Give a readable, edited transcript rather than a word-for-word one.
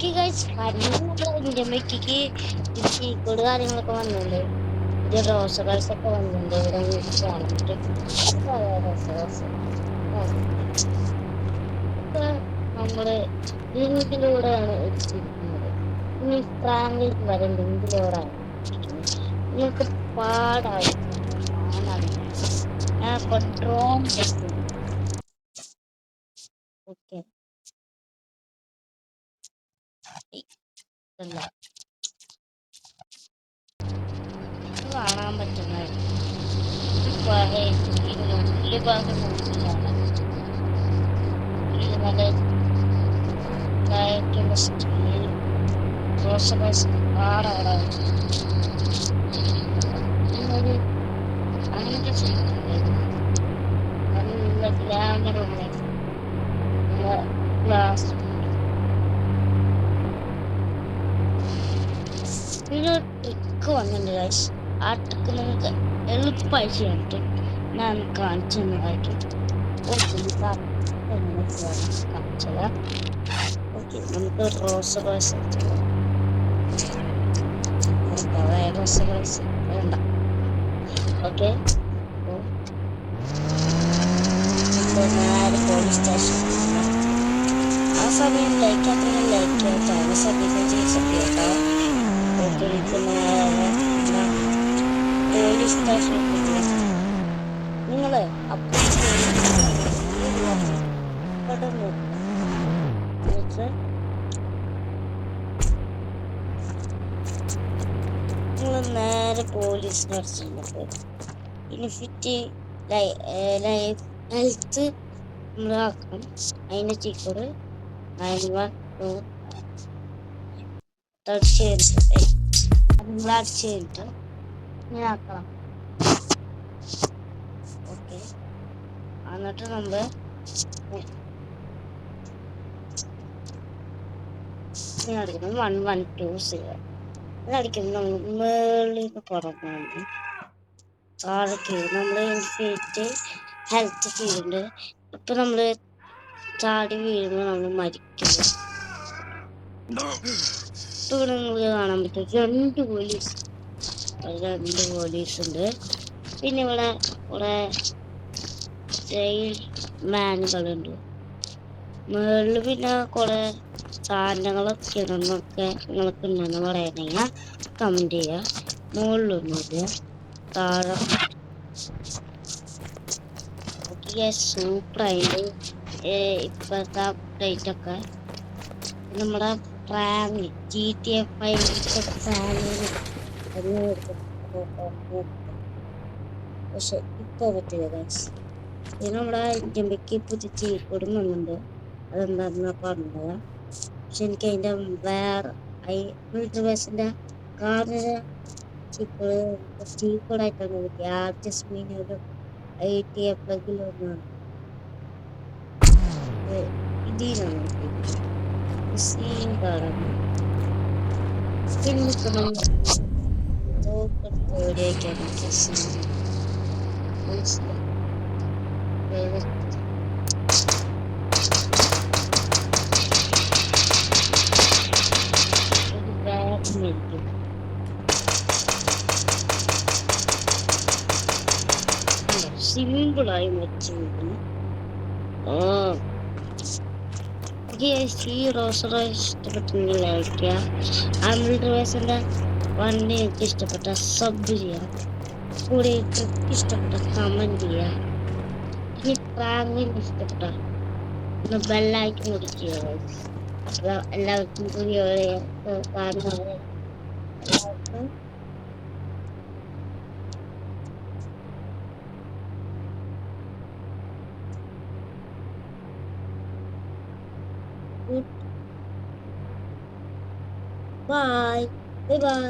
Okay guys, Indian മെക്കിക്ക് സീക്കോട് കാര്യങ്ങളൊക്കെ വന്നിട്ടുണ്ട്. പുതിയ ബ്രൗസേഴ്സ് ഒക്കെ വന്നിട്ടുണ്ട്. ഇവിടെ വന്നിട്ട് നമ്മള് ലിങ്കിലൂടെയാണ് എടുത്തിരിക്കുന്നത്. ഇനി ഫ്രാങ്കിലേക്ക് വരെ ലിങ്കിലൂടെയാണ് നിങ്ങൾക്ക് പാടാവും. ഞാൻ ഇപ്പൊ ഡ്രോൺ ഓക്കെ കാണാൻ പറ്റുന്നത് ഈ ഭാഗം അങ്ങനത്തെ നല്ല ഗ്ലാമറുള്ള ഗ്ലാസ് ഒരു ട്രിക്ക് വന്നിട്ടുണ്ട് ഗൈസ്. ആ ട്രിക്ക് നിങ്ങൾക്ക് എളുപ്പമായി ചെയ്യാൻ പറ്റും. ഞാൻ കാണിച്ചു തന്നതായിട്ട് കാണിച്ചത്. ഓക്കെ, നമുക്ക് റോസ് വേണ്ട. ഓക്കെ, പോലീസ് സ്റ്റേഷൻ ആ സമയം ലൈക്ക് ചാനൽ സബ്സ്ക്രൈബ് കേട്ടോ. ഓക്കെ, പോലീസ് സ്റ്റേഷൻ നിങ്ങൾ നിങ്ങൾ നേരെ പോലീസിനെ അടിച്ചിട്ട് ഇനിഫിറ്റ് ലൈഫ് ഹെൽത്ത് നമ്മളാക്കണം. അതിൻ്റെ ചീക്കോട് 912 നിങ്ങൾ അടിച്ച് കഴിഞ്ഞിട്ട് ഇങ്ങനെ ആക്കണം. ഓക്കെ, എന്നിട്ട് നമ്മൾ അടിക്കണം 1120 അടിക്കുന്നത്. നമ്മൾ മേളിൽ നിന്ന് പുറമാണ് താഴേക്ക് നമ്മൾ ഇൻഫിനിറ്റ് ഹെൽത്ത് ഫീൽഡ്. ഇപ്പൊ നമ്മള് ചാടി വീഴുമ്പോൾ നമ്മൾ മരിക്കുന്നു. ഇവിടെ നിങ്ങൾക്ക് കാണാൻ പറ്റും രണ്ട് പോലീസ് ഉണ്ട്. പിന്നെ ഇവിടെ ജയിൽ മാനുകളുണ്ട്. മുകളിൽ പിന്നെ കുറെ സാധനങ്ങളൊക്കെ ഇടുന്നൊക്കെ നിങ്ങൾക്ക് ഉണ്ടെന്ന് പറയണെങ്കിൽ കമന്റ് ചെയ്യുക. മുകളിലൊന്നുമില്ല, താഴെ സൂപ്പറായിട്ട് ഇപ്പോഴത്തെ അപ്ഡേറ്റ് ഒക്കെ നമ്മുടെ പ്രാങ് GTA 5 പക്ഷെ ഇപ്പൊ പറ്റില്ല ഗൈസ്. ഇത് നമ്മുടെ ഇന്ത്യക്ക് പുതിയ ചീക്കോടും വന്നിട്ടുണ്ട്. അതെന്താണെന്ന് പറഞ്ഞത്. പക്ഷെ എനിക്ക് അതിൻ്റെ വേറെ മിലിറ്ററി ബേസിൻ്റെ കാറിന് ചീക്കോടായിട്ടാണ് കിട്ടിയത്. ജസ്മീൻ ഒരു 80 പ്ലഗിലൊന്നാണ് ഇതിലാണ് സിമ്പിളായി വെച്ചിരിക്കുന്നു. ഈ റോസറ ഇഷ്ടപ്പെട്ടെങ്കിൽ ലൈക്ക് ചെയ്യാം. മിലിറ്ററി വണ്ടി എനിക്ക് ഇഷ്ടപ്പെട്ട സബ് ചെയ്യാം. കൂടെ ട്രിക്ക് ഇഷ്ടപ്പെട്ട കമന്റ് ചെയ്യാം. ഇനി പ്രാങ്കിന് ഇഷ്ടപ്പെട്ട ബെല്ലൈക്കൻ കൂടി ചെയ്യുക. എല്ലാവർക്കും പുതിയ എല്ലാവർക്കും bye. Bye bye.